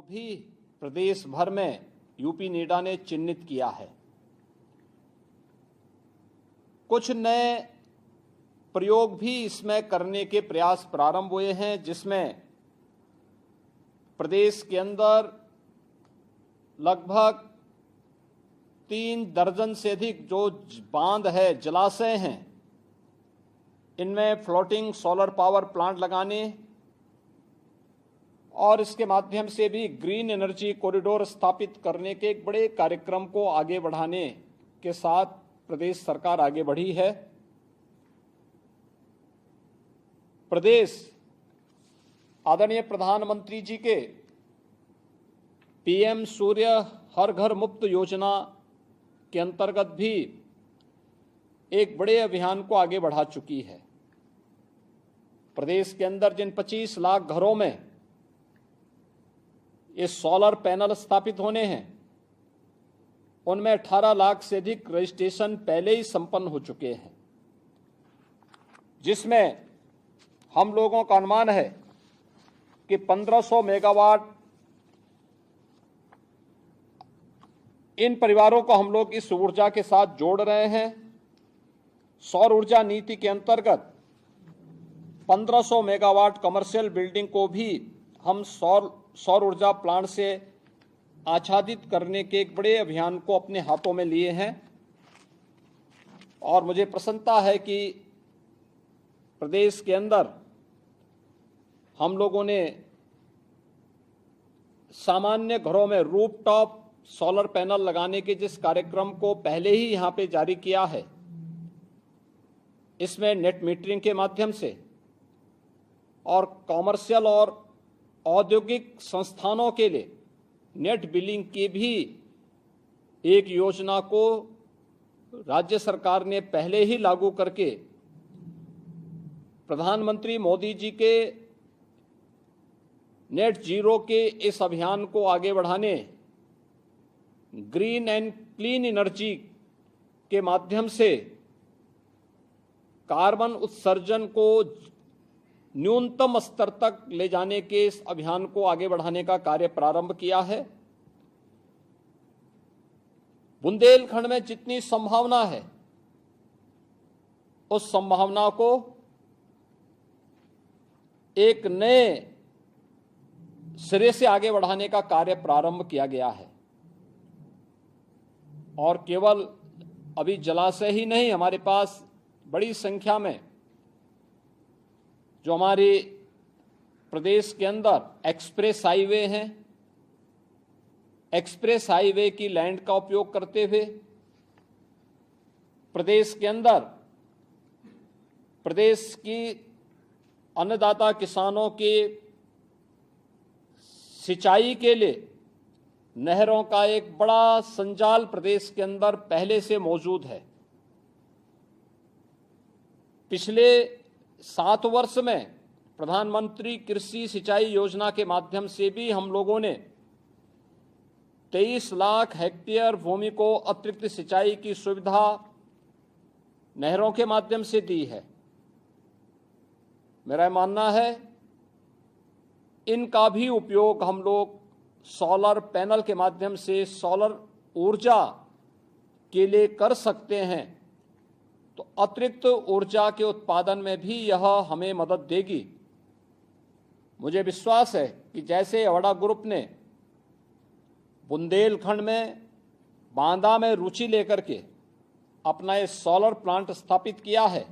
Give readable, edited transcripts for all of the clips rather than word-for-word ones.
भी प्रदेश भर में यूपी नीडा ने चिन्हित किया है। कुछ नए प्रयोग भी इसमें करने के प्रयास प्रारंभ हुए हैं, जिसमें प्रदेश के अंदर लगभग 3 दर्जन से अधिक जो बांध है, जलाशय हैं, इनमें फ्लोटिंग सोलर पावर प्लांट लगाने और इसके माध्यम से भी ग्रीन एनर्जी कॉरिडोर स्थापित करने के एक बड़े कार्यक्रम को आगे बढ़ाने के साथ प्रदेश सरकार आगे बढ़ी है। प्रदेश आदरणीय प्रधानमंत्री जी के पीएम सूर्य हर घर मुफ्त योजना के अंतर्गत भी एक बड़े अभियान को आगे बढ़ा चुकी है। प्रदेश के अंदर जिन 25 लाख घरों में ये सोलर पैनल स्थापित होने हैं, उनमें 18 लाख से अधिक रजिस्ट्रेशन पहले ही संपन्न हो चुके हैं, जिसमें हम लोगों का अनुमान है कि 1500 मेगावाट इन परिवारों को हम लोग इस ऊर्जा के साथ जोड़ रहे हैं। सौर ऊर्जा नीति के अंतर्गत 1500 मेगावाट कमर्शियल बिल्डिंग को भी हम सौर ऊर्जा प्लांट से आच्छादित करने के एक बड़े अभियान को अपने हाथों में लिए हैं। और मुझे प्रसन्नता है कि प्रदेश के अंदर हम लोगों ने सामान्य घरों में रूफटॉप सोलर पैनल लगाने के जिस कार्यक्रम को पहले ही यहाँ पे जारी किया है, इसमें नेट मीटरिंग के माध्यम से और कॉमर्शियल और औद्योगिक संस्थानों के लिए नेट बिलिंग की भी एक योजना को राज्य सरकार ने पहले ही लागू करके प्रधानमंत्री मोदी जी के नेट जीरो के इस अभियान को आगे बढ़ाने, ग्रीन एंड क्लीन एनर्जी के माध्यम से कार्बन उत्सर्जन को न्यूनतम स्तर तक ले जाने के इस अभियान को आगे बढ़ाने का कार्य प्रारंभ किया है। बुंदेलखंड में जितनी संभावना है, उस संभावना को एक नए सिरे से आगे बढ़ाने का कार्य प्रारंभ किया गया है। और केवल अभी जलाशय ही नहीं, हमारे पास बड़ी संख्या में जो हमारे प्रदेश के अंदर एक्सप्रेस हाईवे हैं, एक्सप्रेस हाईवे की लैंड का उपयोग करते हुए प्रदेश के अंदर प्रदेश की अन्नदाता किसानों के सिंचाई के लिए नहरों का एक बड़ा संजाल प्रदेश के अंदर पहले से मौजूद है। पिछले 7 वर्ष में प्रधानमंत्री कृषि सिंचाई योजना के माध्यम से भी हम लोगों ने 23 लाख हेक्टेयर भूमि को अतिरिक्त सिंचाई की सुविधा नहरों के माध्यम से दी है। मेरा मानना है इनका भी उपयोग हम लोग सोलर पैनल के माध्यम से सोलर ऊर्जा के लिए कर सकते हैं, तो अतिरिक्त ऊर्जा के उत्पादन में भी यह हमें मदद देगी। मुझे विश्वास है कि जैसे अवाडा ग्रुप ने बुंदेलखंड में बांदा में रुचि लेकर के अपना ये सोलर प्लांट स्थापित किया है,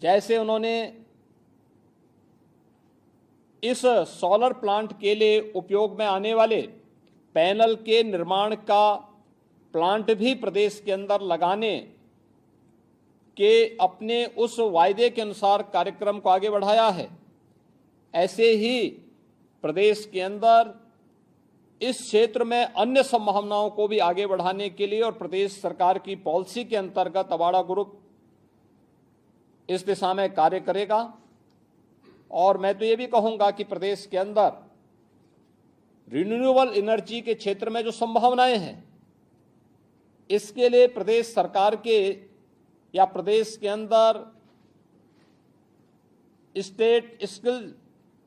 जैसे उन्होंने इस सोलर प्लांट के लिए उपयोग में आने वाले पैनल के निर्माण का प्लांट भी प्रदेश के अंदर लगाने के अपने उस वायदे के अनुसार कार्यक्रम को आगे बढ़ाया है, ऐसे ही प्रदेश के अंदर इस क्षेत्र में अन्य संभावनाओं को भी आगे बढ़ाने के लिए और प्रदेश सरकार की पॉलिसी के अंतर्गत अवाडा ग्रुप इस दिशा में कार्य करेगा। और मैं तो ये भी कहूंगा कि प्रदेश के अंदर रिन्यूएबल एनर्जी के क्षेत्र में जो संभावनाएं हैं, इसके लिए प्रदेश सरकार के या प्रदेश के अंदर स्टेट स्किल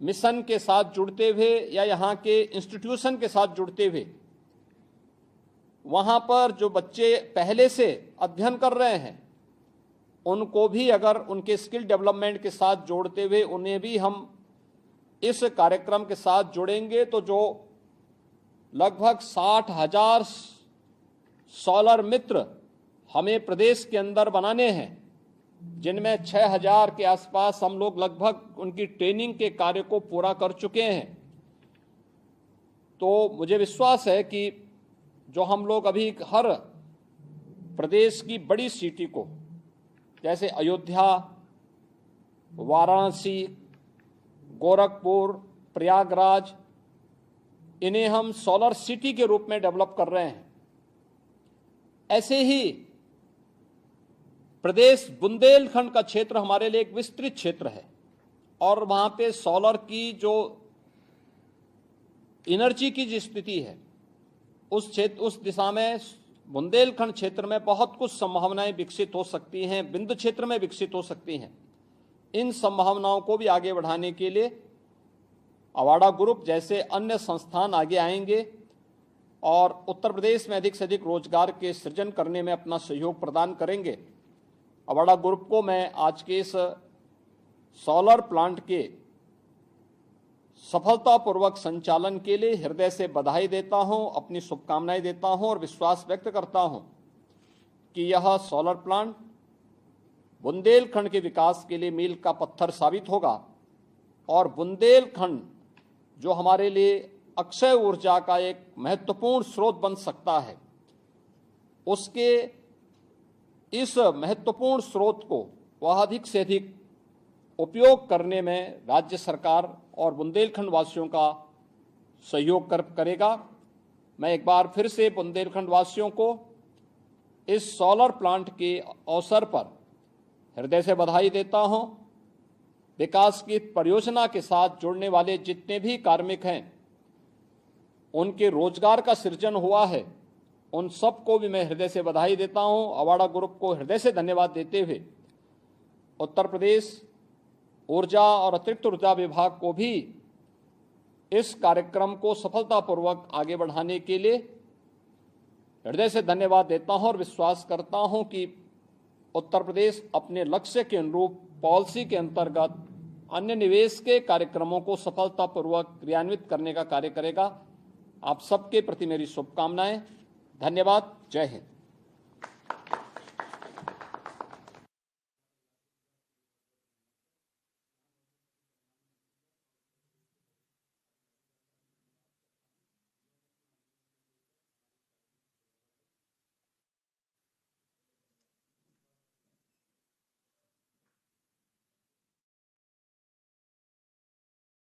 मिशन के साथ जुड़ते हुए या यहाँ के इंस्टीट्यूशन के साथ जुड़ते हुए वहाँ पर जो बच्चे पहले से अध्ययन कर रहे हैं उनको भी अगर उनके स्किल डेवलपमेंट के साथ जोड़ते हुए उन्हें भी हम इस कार्यक्रम के साथ जोड़ेंगे तो जो लगभग 60,000 सोलर मित्र हमें प्रदेश के अंदर बनाने हैं, जिनमें 6,000 के आसपास हम लोग लगभग उनकी ट्रेनिंग के कार्य को पूरा कर चुके हैं। तो मुझे विश्वास है कि जो हम लोग अभी हर प्रदेश की बड़ी सिटी को, जैसे अयोध्या, वाराणसी, गोरखपुर, प्रयागराज, इन्हें हम सोलर सिटी के रूप में डेवलप कर रहे हैं। ऐसे ही प्रदेश बुंदेलखंड का क्षेत्र हमारे लिए एक विस्तृत क्षेत्र है और वहां पे सोलर की जो एनर्जी की जो स्थिति है उस दिशा में बुंदेलखंड क्षेत्र में बहुत कुछ संभावनाएं विकसित हो सकती हैं, बिंदु क्षेत्र में विकसित हो सकती हैं। इन संभावनाओं को भी आगे बढ़ाने के लिए अवाडा ग्रुप जैसे अन्य संस्थान आगे आएंगे और उत्तर प्रदेश में अधिक से अधिक रोजगार के सृजन करने में अपना सहयोग प्रदान करेंगे। अवाडा ग्रुप को मैं आज के इस सोलर प्लांट के सफलतापूर्वक संचालन के लिए हृदय से बधाई देता हूं, अपनी शुभकामनाएं देता हूं और विश्वास व्यक्त करता हूं कि यह सोलर प्लांट बुंदेलखंड के विकास के लिए मील का पत्थर साबित होगा और बुंदेलखंड जो हमारे लिए अक्षय ऊर्जा का एक महत्वपूर्ण स्रोत बन सकता है, उसके इस महत्वपूर्ण स्रोत को वह अधिक से अधिक उपयोग करने में राज्य सरकार और बुंदेलखंड वासियों का सहयोग करेगा। मैं एक बार फिर से बुंदेलखंड वासियों को इस सोलर प्लांट के अवसर पर हृदय से बधाई देता हूं। विकास की परियोजना के साथ जुड़ने वाले जितने भी कार्मिक हैं, उनके रोजगार का सृजन हुआ है, उन सबको भी मैं हृदय से बधाई देता हूं। अवाडा ग्रुप को हृदय से धन्यवाद देते हुए उत्तर प्रदेश ऊर्जा और अतिरिक्त ऊर्जा विभाग को भी इस कार्यक्रम को सफलतापूर्वक आगे बढ़ाने के लिए हृदय से धन्यवाद देता हूं और विश्वास करता हूं कि उत्तर प्रदेश अपने लक्ष्य के अनुरूप पॉलिसी के अंतर्गत अन्य निवेश के कार्यक्रमों को सफलतापूर्वक क्रियान्वित करने का कार्य करेगा। आप सबके प्रति मेरी शुभकामनाएं। धन्यवाद। जय हिंद।